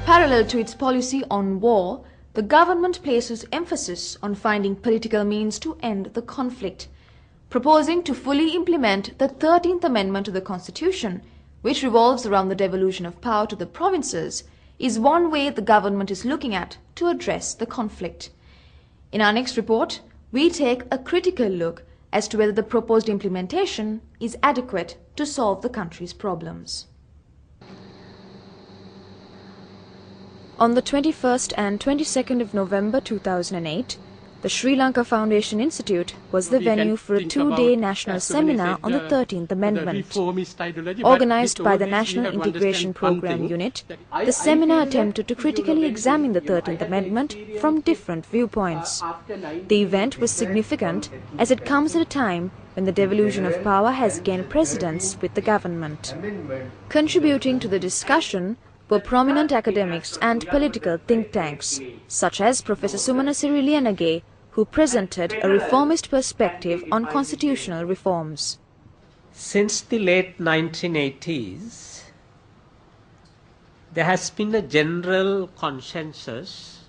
Parallel to its policy on war, the government places emphasis on finding political means to end the conflict, proposing to fully implement the 13th Amendment to the Constitution, which revolves around the devolution of power to the provinces, is one way the government is looking at to address the conflict. In our next report, we take a critical look as to whether the proposed implementation is adequate to solve the country's problems. On the 21st and 22nd of November 2008, the Sri Lanka Foundation Institute was the venue for a two-day national seminar on the 13th Amendment. Organized by the National Integration Program Unit, the seminar attempted to critically examine the 13th Amendment from different viewpoints. The event was significant as it comes at a time when the devolution of power has gained precedence with the government. Contributing to the discussion were prominent academics and political think tanks, such as Professor Sumana Siriliyanage, who presented a reformist perspective on constitutional reforms. Since the late 1980s, there has been a general consensus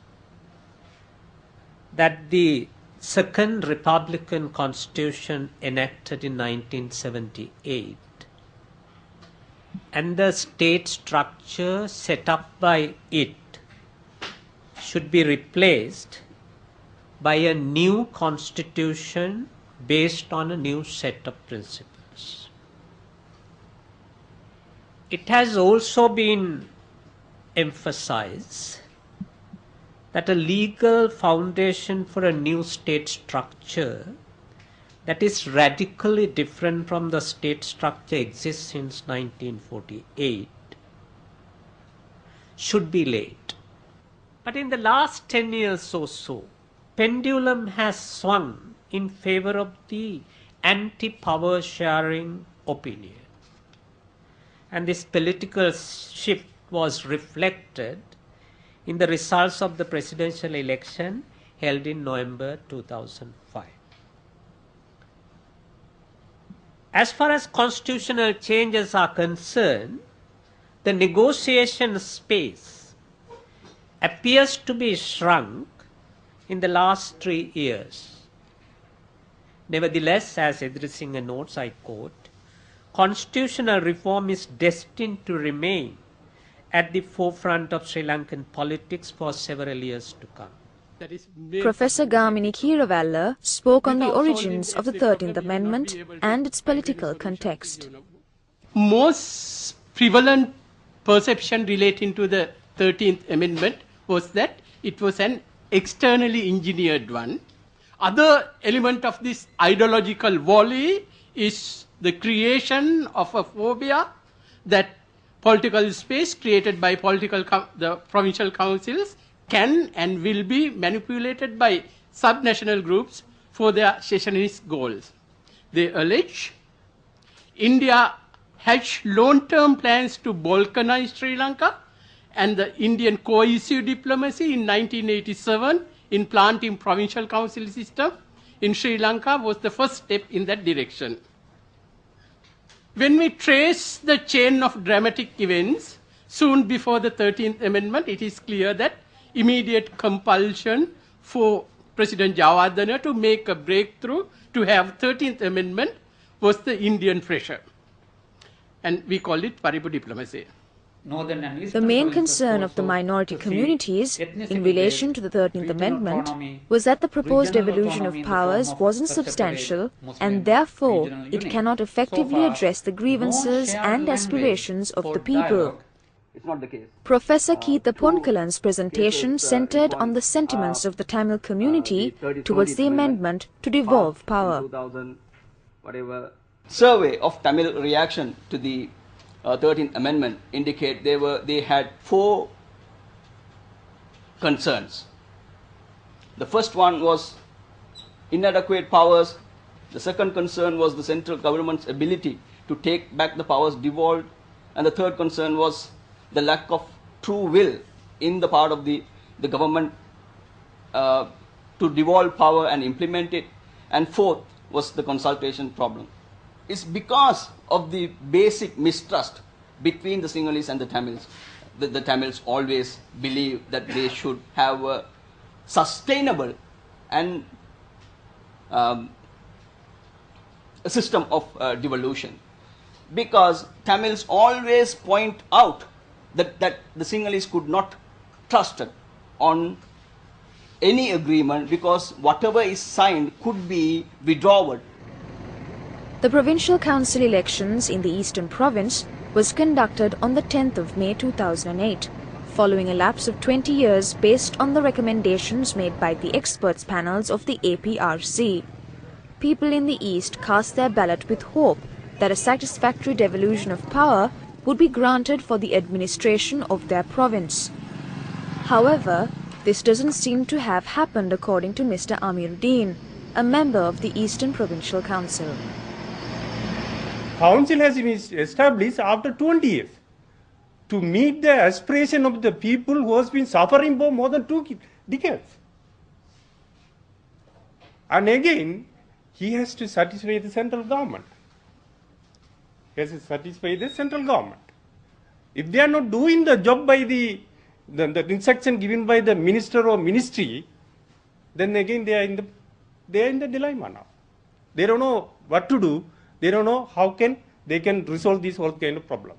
that the Second Republican Constitution enacted in 1978 and the state structure set up by it should be replaced by a new constitution based on a new set of principles. It has also been emphasized that a legal foundation for a new state structure that is radically different from the state structure exists since 1948 should be laid. But in the last 10 years or so, pendulum has swung in favor of the anti-power sharing opinion. And this political shift was reflected in the results of the presidential election held in November 2005. As far as constitutional changes are concerned, the negotiation space appears to be shrunk in the last 3 years. Nevertheless, as Edrisinghe notes, I quote, constitutional reform is destined to remain at the forefront of Sri Lankan politics for several years to come. Professor Gamini Keeravalla spoke on the origins of the 13th Amendment and its political context. Most prevalent perception relating to the 13th Amendment was that it was an externally engineered one. Other element of this ideological volley is the creation of a phobia that political space created by the provincial councils can and will be manipulated by subnational groups for their secessionist goals. They allege India has long-term plans to balkanize Sri Lanka, and the Indian cohesive diplomacy in 1987 in planting provincial council system in Sri Lanka was the first step in that direction. When we trace the chain of dramatic events soon before the 13th Amendment, it is clear that immediate compulsion for President Jayawardena to make a breakthrough to have 13th Amendment was the Indian pressure. And we call it Paripu diplomacy. The main concern of the minority communities in relation to the 13th Amendment was that the proposed devolution of powers wasn't substantial and therefore it cannot effectively address the grievances and aspirations of the people. It's not the case. Professor Keitha Ponkalan's presentation centered on the sentiments of the Tamil community towards the amendment to devolve power. 2000, whatever survey of Tamil reaction to the 13th Amendment indicate they had 4 concerns. The first one was inadequate powers. The second concern was the central government's ability to take back the powers devolved. And the third concern was the lack of true will in the part of the government to devolve power and implement it. And fourth was the consultation problem. It's because of the basic mistrust between the Sinhalese and the Tamils. the Tamils always believe that they should have a sustainable and a system of devolution, because Tamils always point out that the Sinhalese could not trust on any agreement, because whatever is signed could be withdrawn. The provincial council elections in the Eastern Province was conducted on the 10th of May 2008, following a lapse of 20 years based on the recommendations made by the experts panels of the APRC. People in the East cast their ballot with hope that a satisfactory devolution of power would be granted for the administration of their province. However, this doesn't seem to have happened according to Mr. Amiruddin, a member of the Eastern Provincial Council. Council has been established after 20 years to meet the aspiration of the people who has been suffering for more than 2 decades. And again, he has to satisfy the central government. He has to satisfy the central government. If they are not doing the job by the instruction given by the minister or ministry, then again they are in the dilemma now. They don't know what to do. They don't know how they can resolve this whole kind of problem.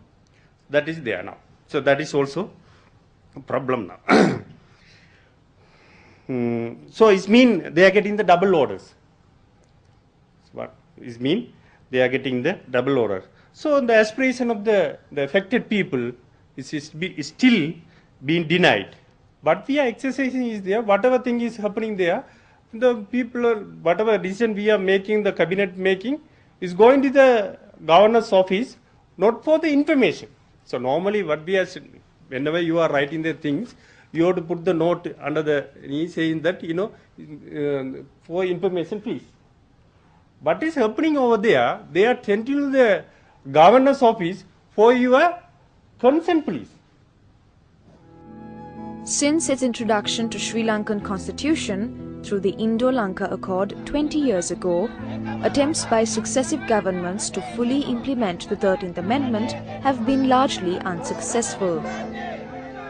That is there now. So that is also a problem now. So it means they are getting the double orders. What it means? They are getting the double order. So the aspiration of the affected people is still being denied. But we are exercising is there. Whatever thing is happening there, the people, whatever decision we are making, the cabinet making, is going to the governor's office, not for the information. So normally what we are, whenever you are writing the things, you have to put the note under the knee saying that, for information please. What is happening over there, they are sending to the governor's office for your consent please. Since its introduction to Sri Lankan constitution through the Indo-Lanka Accord 20 years ago, attempts by successive governments to fully implement the 13th Amendment have been largely unsuccessful.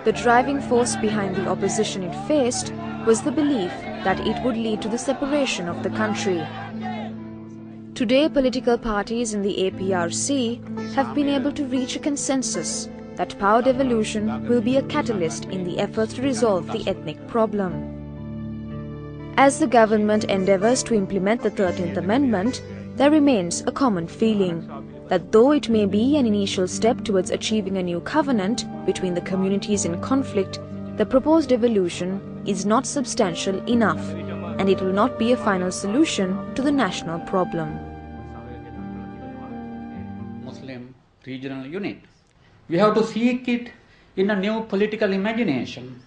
The driving force behind the opposition it faced was the belief that it would lead to the separation of the country. Today, political parties in the APRC have been able to reach a consensus that power devolution will be a catalyst in the efforts to resolve the ethnic problem. As the government endeavours to implement the 13th Amendment, there remains a common feeling that though it may be an initial step towards achieving a new covenant between the communities in conflict, the proposed devolution is not substantial enough, and it will not be a final solution to the national problem. Muslim regional unit. We have to seek it in a new political imagination.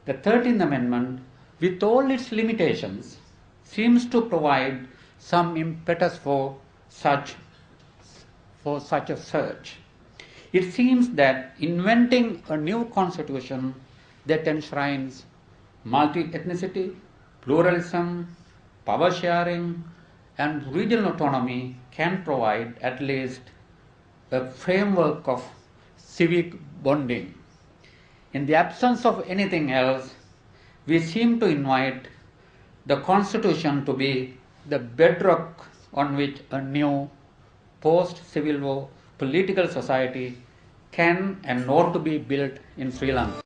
The 13th Amendment, with all its limitations, seems to provide some impetus for such a search. It seems that inventing a new constitution that enshrines multi-ethnicity, pluralism, power sharing, and regional autonomy can provide at least a framework of civic bonding. In the absence of anything else, we seem to invite the Constitution to be the bedrock on which a new post-Civil War political society can and ought to be built in Sri Lanka.